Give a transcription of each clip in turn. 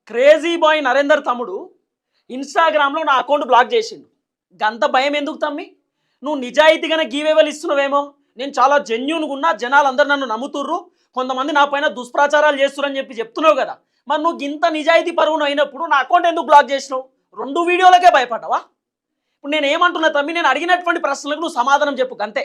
Crazy boy Narender తమ్ముడు ఇన్స్టాగ్రామ్లో నా అకౌంట్ బ్లాక్ చేసిండు. గంత భయం ఎందుకు తమ్మి? నువ్వు నిజాయితీగానే గీవేవలు ఇస్తున్నావేమో. నేను చాలా జెన్యూన్గా ఉన్నా, జనాలు అందరు నన్ను నమ్ముతుర్రు, కొంతమంది నా పైన దుష్ప్రచారాలు చేస్తురని చెప్తున్నావు కదా. మరి నువ్వు ఇంత నిజాయితీ పరువును అయినప్పుడు నా అకౌంట్ ఎందుకు బ్లాక్ చేసినావు? 2 వీడియోలకే భయపడ్డావా? ఇప్పుడు నేను ఏమంటున్నా తమ్మి, నేను అడిగినటువంటి ప్రశ్నలకు నువ్వు సమాధానం చెప్పు అంతే.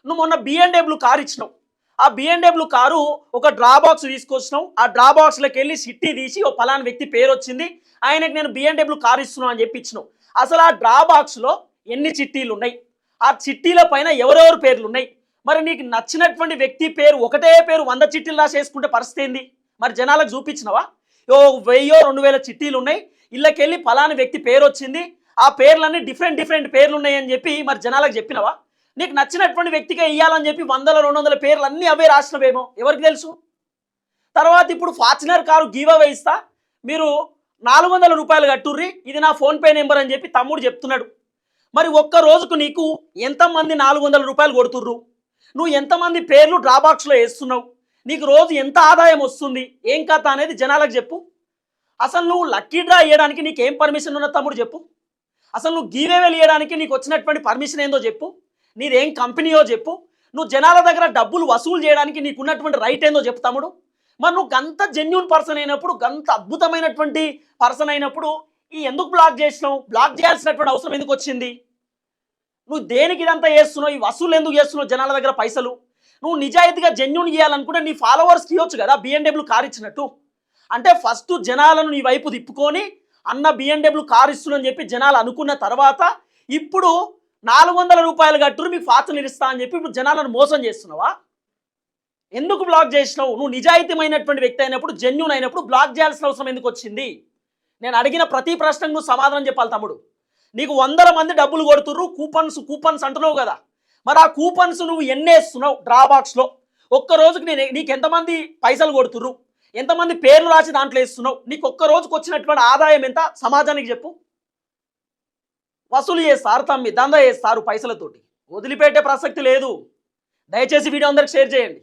నువ్వు మొన్న BMW కారు ఇచ్చినావు. ఆ BMW కారు ఒక డ్రా బాక్స్ తీసుకొచ్చినావు. ఆ డ్రా బాక్స్లోకి వెళ్ళి సిట్టి తీసి ఓ పలానా వ్యక్తి పేరు వచ్చింది, ఆయనకు నేను BMW కారు ఇస్తున్నావు అని చెప్పి ఇచ్చినావు. అసలు ఆ డ్రా బాక్స్లో ఎన్ని చిట్టీలు ఉన్నాయి? ఆ చిట్టీల పైన ఎవరెవరు పేర్లు ఉన్నాయి? మరి నీకు నచ్చినటువంటి వ్యక్తి పేరు ఒకటే పేరు 100 చిట్టీలు రాసేసుకుంటే పరిస్థితి ఏంది? మరి జనాలకు చూపించినవా? 1000-2000 చిట్టీలు ఉన్నాయి, ఇళ్ళకెళ్ళి పలానా వ్యక్తి పేరు వచ్చింది, ఆ పేర్లన్నీ డిఫరెంట్ పేర్లు ఉన్నాయని చెప్పి మరి జనాలకు చెప్పినవా? నీకు నచ్చినటువంటి వ్యక్తిగా ఇవ్వాలని చెప్పి 100-200 పేర్లు అన్నీ అవే రాసినవేమో, ఎవరికి తెలుసు? తర్వాత ఇప్పుడు ఫార్చునర్ కారు గివ్ అవే ఇస్తా, మీరు 400 రూపాయలు కట్టుర్రి, ఇది నా ఫోన్పే నెంబర్ అని చెప్పి తమ్ముడు చెప్తున్నాడు. మరి ఒక్క రోజుకు నీకు ఎంతమంది 400 రూపాయలు కొడుతుర్రు? నువ్వు ఎంతమంది పేర్లు డ్రాబాక్స్లో వేస్తున్నావు? నీకు రోజు ఎంత ఆదాయం వస్తుంది? ఏం కథ అనేది జనాలకు చెప్పు. అసలు నువ్వు లక్కీ డ్రా వేయడానికి నీకు ఏం పర్మిషన్ ఉన్న తమ్ముడు చెప్పు. అసలు నువ్వు గివేవేలు ఇవ్వడానికి నీకు వచ్చినటువంటి పర్మిషన్ ఏందో చెప్పు. నీదేం కంపెనీయో చెప్పు. నువ్వు జనాల దగ్గర డబ్బులు వసూలు చేయడానికి నీకు ఉన్నటువంటి రైట్ ఏందో చెప్పు తమ్ముడు. మరి నువ్వు గంత జెన్యూన్ పర్సన్ అయినప్పుడు, గంత అద్భుతమైనటువంటి పర్సన్ అయినప్పుడు ఈ ఎందుకు బ్లాక్ చేసినావు? బ్లాక్ చేయాల్సినటువంటి అవసరం ఎందుకు వచ్చింది? నువ్వు దేనికి ఇదంతా చేస్తున్నావు? ఈ వసూలు ఎందుకు చేస్తున్నావు జనాల దగ్గర పైసలు? నువ్వు నిజాయితీగా జెన్యూన్ చేయాలనుకుంటే నీ ఫాలోవర్స్కి ఇవ్వచ్చు కదా BMW కార్ ఇచ్చినట్టు. అంటే ఫస్ట్ జనాలను నీ వైపు తిప్పుకొని అన్న BMW కార్ ఇస్తుందని చెప్పి జనాలు అనుకున్న తర్వాత ఇప్పుడు 400 రూపాయలు కట్టురు మీకు ఫార్చునర్ ఇస్తా అని చెప్పి ఇప్పుడు జనాలను మోసం చేస్తున్నావా? ఎందుకు బ్లాక్ చేసినావు? నువ్వు నిజాయితీమైనటువంటి వ్యక్తి అయినప్పుడు, జెన్యూన్ అయినప్పుడు బ్లాక్ చేయాల్సిన అవసరం ఎందుకు వచ్చింది? నేను అడిగిన ప్రతి ప్రశ్నకు నువ్వు సమాధానం చెప్పాలి తమ్ముడు. నీకు 100 మంది డబ్బులు కొడుతుర్రు, కూపన్స్ అంటున్నావు కదా. మరి ఆ కూపన్స్ నువ్వు ఎన్నేస్తున్నావు డ్రాబాక్స్లో? ఒక్క రోజుకి నీకు ఎంతమంది పైసలు కొడుతుర్రు? ఎంతమంది పేర్లు రాసి దాంట్లో వేస్తున్నావు? నీకు ఒక్క రోజుకు వచ్చినటువంటి ఆదాయం ఎంత సమాజానికి చెప్పు. వసూలు చేస్తారు తమ్మి, దందా చేస్తారు పైసలతోటి, వదిలిపెట్టే ప్రసక్తి లేదు. దయచేసి వీడియో అందరికి షేర్ చేయండి.